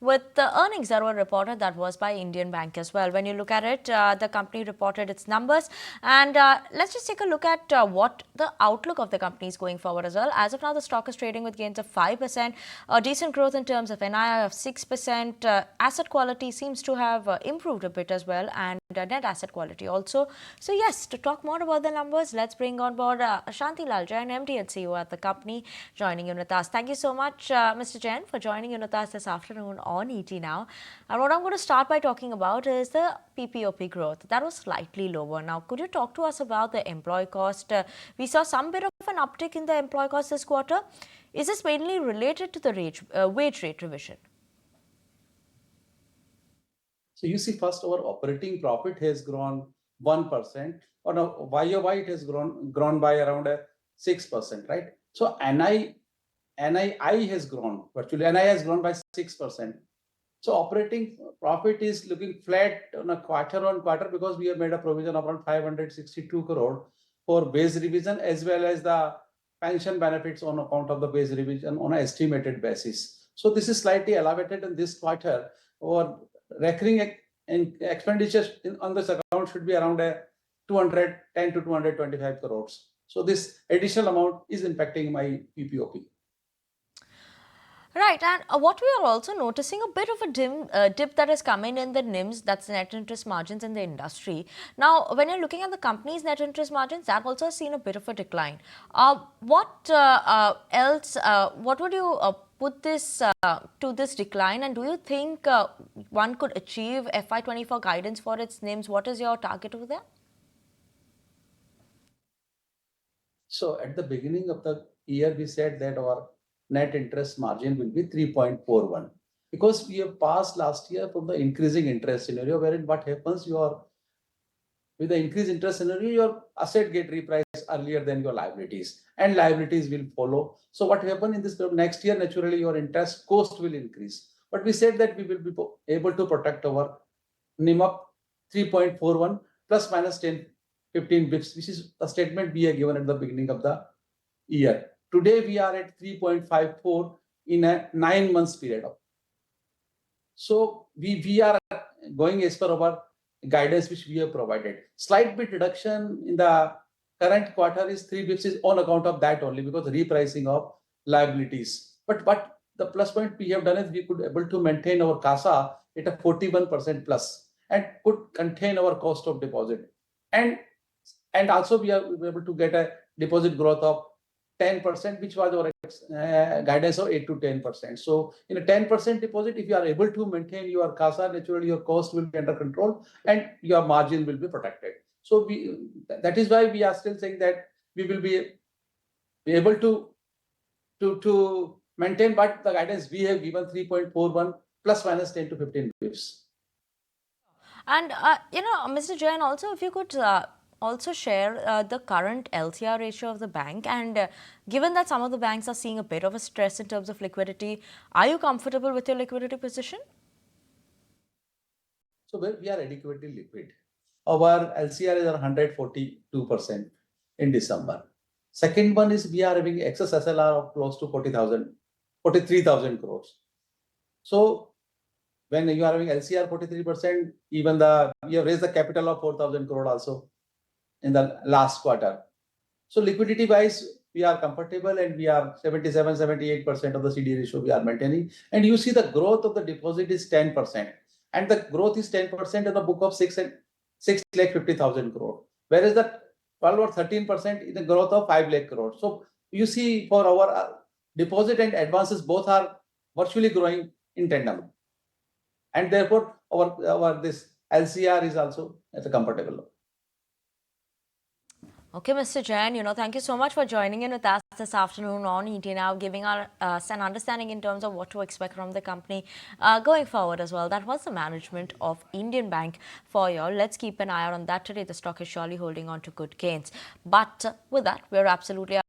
with the earnings that were reported, that was by Indian Bank as well. When you look at it, the company reported its numbers, and let's just take a look at what the outlook of the company is going forward as well. As of now, the stock is trading with gains of 5%, a decent growth in terms of NII of 6%. Asset quality seems to have improved a bit as well, and net asset quality also. So yes, to talk more about the numbers, let's bring on board Shanti Lal Jain, MD and CEO at the company, joining in with us. Thank you so much, Mr. Jain, for joining in with us this afternoon on ET Now. And what I'm going to start by talking about is the PPOP growth. That was slightly lower. Now, could you talk to us about the employee cost? We saw some bit of an uptick in the employee cost this quarter. Is this mainly related to the wage rate revision? So you see, first our operating profit has grown 1%. On a YOY, it has grown by around 6%, right? So NII has grown, virtually NII has grown by 6%. So operating profit is looking flat on a quarter-on-quarter because we have made a provision of around 562 crore for wage revision as well as the pension benefits on account of the wage revision on an estimated basis. So this is slightly elevated in this quarter. Our recurring expenditures on this account should be around 210 to 225 crores. So this additional amount is impacting my PPOP. Right, and what we are also noticing a bit of a dip that has come in the NIMs, that's net interest margins in the industry. Now, when you're looking at the company's net interest margins, that also has seen a bit of a decline. What would you put this to this decline, and do you think one could achieve FY24 guidance for its NIMs? What is your target over there? So at the beginning of the year, we said that our net interest margin will be 3.41 because we have passed last year from the increasing interest scenario, wherein what happens, with the increased interest scenario, your asset get repriced earlier than your liabilities, and liabilities will follow. So what happened in this next year, naturally your interest cost will increase. But we said that we will be able to protect our NIM up 3.41 plus minus 10-15 bits, which is a statement we have given at the beginning of the year. Today, we are at 3.54 in a 9 months period. So we are going as per our guidance which we have provided. Slight bit reduction in the current quarter is 3 bits is on account of that only because repricing of liabilities. But the plus point we have done is we could able to maintain our CASA at a 41% plus and could contain our cost of deposit. And also we are able to get a deposit growth of 10%, which was our guidance of 8 to 10%. So in a 10% deposit, if you are able to maintain your CASA, naturally your cost will be under control and your margin will be protected. So that is why we are still saying that we will be able to maintain, but the guidance we have given 3.41 plus minus 10 to 15 bps. And Mr. Jain, also if you could also share the current LCR ratio of the bank, and given that some of the banks are seeing a bit of a stress in terms of liquidity, are you comfortable with your liquidity position? So we are adequately liquid. Our LCR is around 142% in December. Second one is we are having excess SLR of close to 43,000 crores. So when you are having LCR 43%, even we have raised the capital of 4,000 crore also in the last quarter. So liquidity wise, we are comfortable and we are 77-78% of the CD ratio we are maintaining. And you see the growth of the deposit is 10%. And the growth is 10% in the book of 6,50,000 crore. Whereas the 12 or 13% is the growth of 5 lakh crore. So you see for our deposit and advances, both are virtually growing in tandem. And therefore, our this LCR is also at a comfortable level. Okay, Mr. Jain, thank you so much for joining in with us this afternoon on ET Now, giving us an understanding in terms of what to expect from the company going forward as well. That was the management of Indian Bank for you all. Let's keep an eye out on that today. The stock is surely holding on to good gains. But with that, we're absolutely